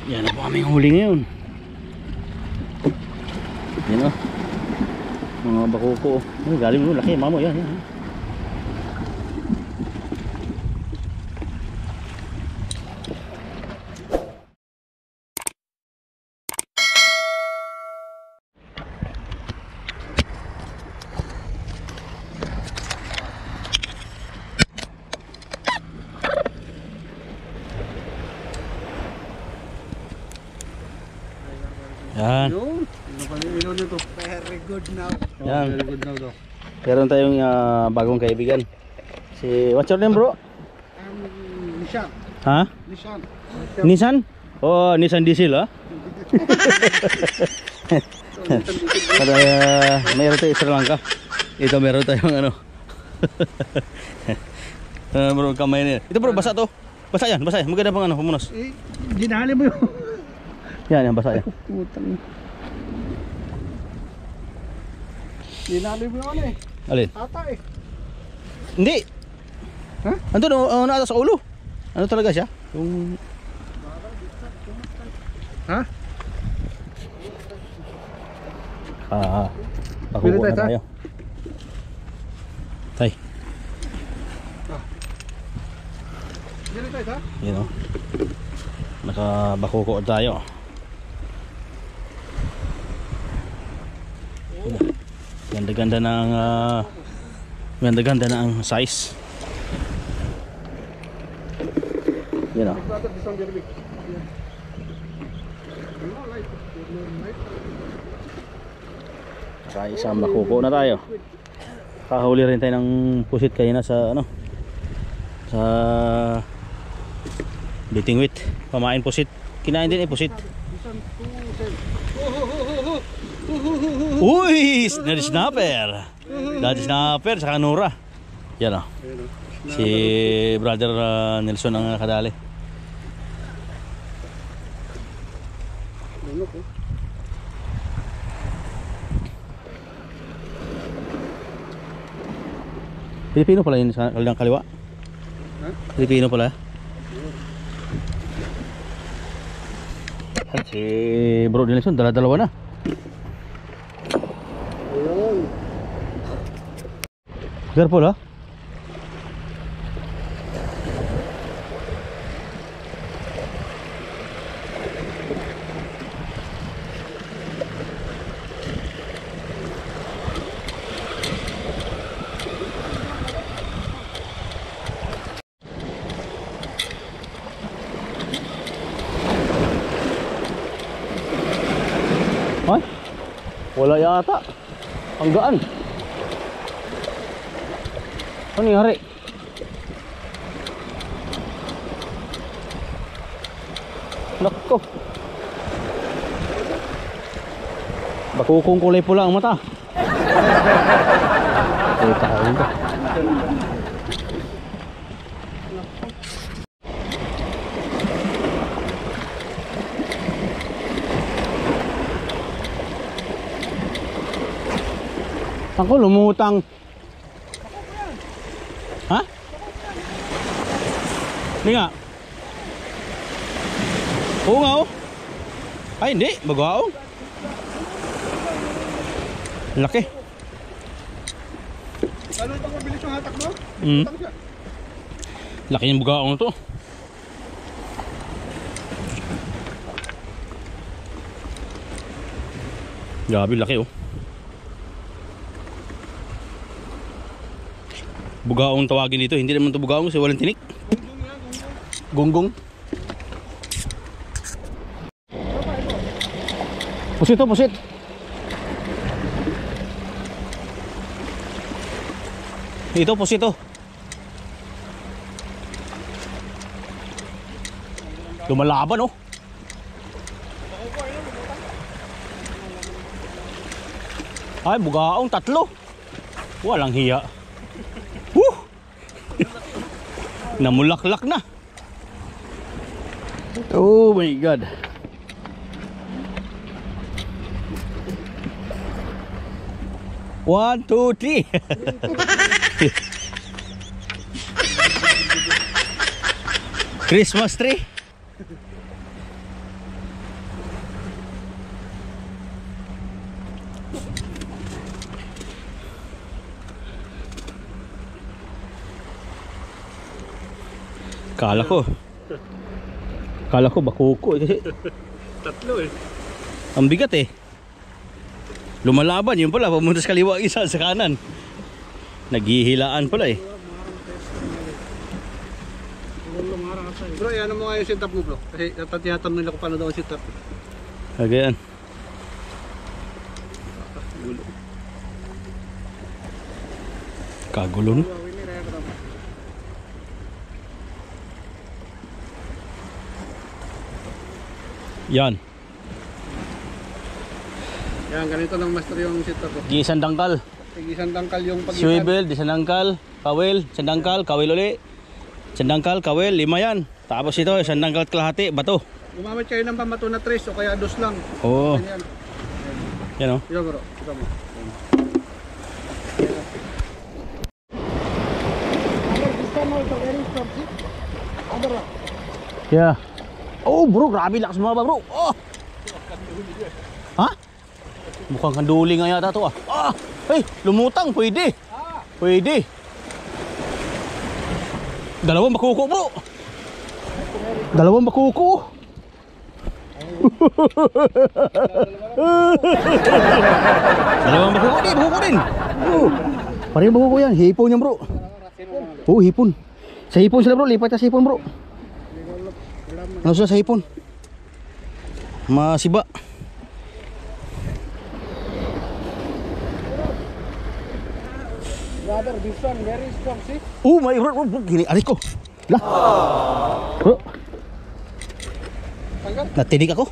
Yan na po aming huli ngayon. Yan o. Mga bakuko. Ay, galing mo, laki mamo. Yan, yan. Yan. Very good now. Yan. Very good now daw. Meron tayong bagong kaibigan. What's your name, bro? Nissan. Ha? Nissan. Nissan? Oh, Nissan diesel, ha? Para meron tayo Sri Lanka. Ito meron tayong ano. Meron kamay niya. Ito bro, basa to. Basa yan, basa yan. Maganda pang ano, pumunos. Ginali mo yun. Yan, yan, basa yan. Putang. Ginali mo yun eh. Alin? Ata eh. Hindi. Ha? Andun, nasa sa ulo. Ano talaga siya? Yung... Ha? Pakukuha na tayo. Tay. Dili tayo ta? Yun o. Nakabakuko tayo. Ganda-ganda ng ganda-ganda ng size. Yun o. Saka isang bakuko na tayo. Kahuli rin tayo ng pusit kanina sa ano, sa bitingwit. Pamain pusit. Kinain din pusit. Uy! Daddy snapper. Daddy snapper sa kanura. Yan o. Si brother Nelson ang nakadali. Pilipino pala yun sa kalilang kaliwa. Pilipino pala. Si Bro Nelson dala-dalawa na. Careful ha. Ay, wala yata. Ang gaan. Ano yung hari? Nako. Bakukong kulay pula ang mata. Kita ka rin ba? Ako lumutang. Ha? Hindi nga. Oo nga oh. Ay hindi, bagaw. Laki. Lalo itong mabilis yung hatak mo? Laki yung bagaw na to. Grabe laki oh. Bugaong tawagin dito, hindi naman ito bugaong kasi walang tinik. Gonggong. Pusit to, pusit. Ito, pusit to. Lumalaban oh. Ay, bugaong tatlo. Walang hiya. Namulaklak na. Oh my god. One, two, three. Christmas tree. Kala ko bakuko kasi Tatlo eh. ang bigat eh. Lumalaban, yun pala, pumunta sa kaliwa, isa sa kanan. Naghihilaan pala eh. Bro, ano mo nga yung setup mo bro? Kasi natatiyatanong nila kung paano daw ang setup. Agayan. Kagulo no? Yan. Yan, ganito lang master yung setup bro. Di isang dangkal. Isang dangkal yung pagitan. Swivel, di isang dangkal. Kawil, isang dangkal, kawil uli. Isang dangkal, kawil, 5 yan. Tapos ito, isang dangkal kalahati, bato. Gumamit kayo ng pamato na 3 o kaya 2 lang. Oo. Yan. Yan o. Yan bro, ito mo. Yeah. Oh bro, grabe lakas mga bro. Oh. Ha? Mukhang kanduli nga yata to ah. Ah! Hey, lumutang, pwede. Pwede. Dalawang bakuko bro. Dalawang bakuko. Dalawang bakuko din, bakuko din. Oh. Parang bakuko yan, hipon yan bro. Oh, hipon. Sa hipon sila bro, lipat sa hipon bro. Ano sila sa hipon? Masiba. Brother, this one very strong, see? Oh my bro, gini alis ko. Lah. Bro, Tanggal? natinig ako.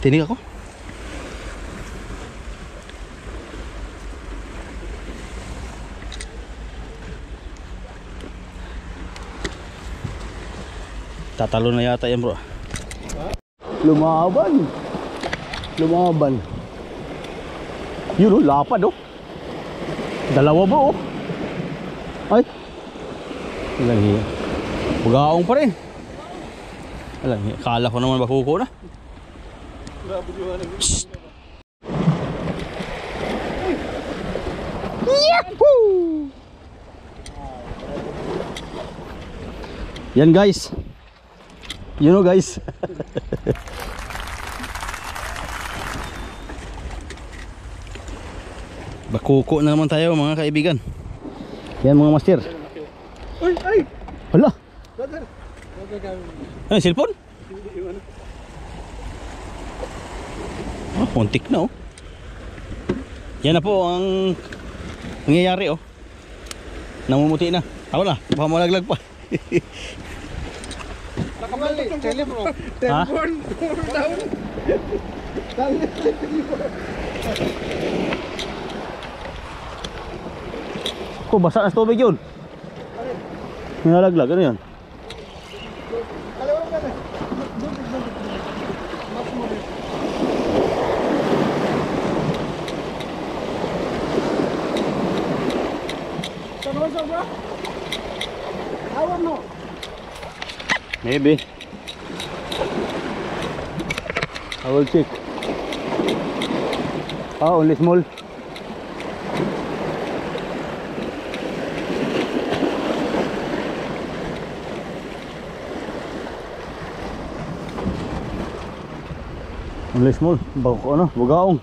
Tinig ako. Tatalo na yata yan bro. Lumaban. Lumaban. Yun oh, lapad oh. Dalawa bro oh. Ay. Walang hiya. Bugaong pa rin. Walang hiya. Kala ko naman bakuko na. Shhh. Yahoo! Yan guys. You know guys. Bakuko na naman tayo mga kaibigan. Yan mga master. Uy, ay! Hala. Brother. Ano, cellphone? Ah, kontik na oh. Yan na po ang nangyayari oh. Namumuti na. Ako na, baka malaglag pa. Nakabalik yung telephone. Ha? Telephone. Down. Ko basa na sa tubig yun. Nalaglag, ano yun? Kaliwa ka na. Bro? Awan mo. Maybe. I will check. Oh, only small. Only small. Bago ano, bugaong.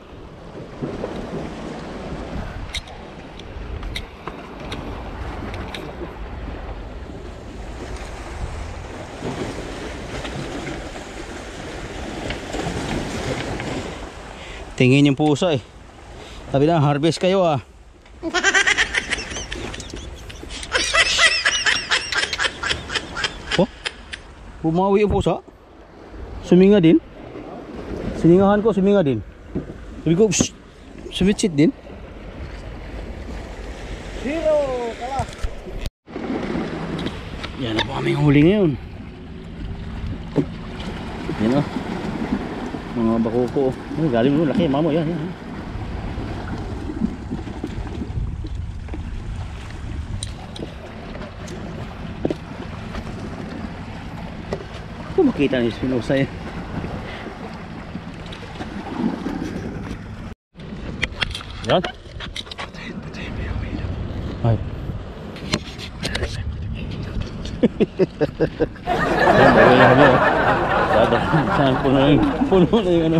Tingin yung pusa eh. Sabi na, harvest kayo ah. Oh, bumawi yung pusa. Suminga din. Siningahan ko, suminga din. Sabi ko, sumitsit din. Zero. Kala. Yan na po aming huli ngayon. Yan o. Mga bakuko. Ay, galing mo, laki, mamo, yan, yan. Kung makita niyo Spinosa yan. Saan? Ay. Saan puno na yung ano.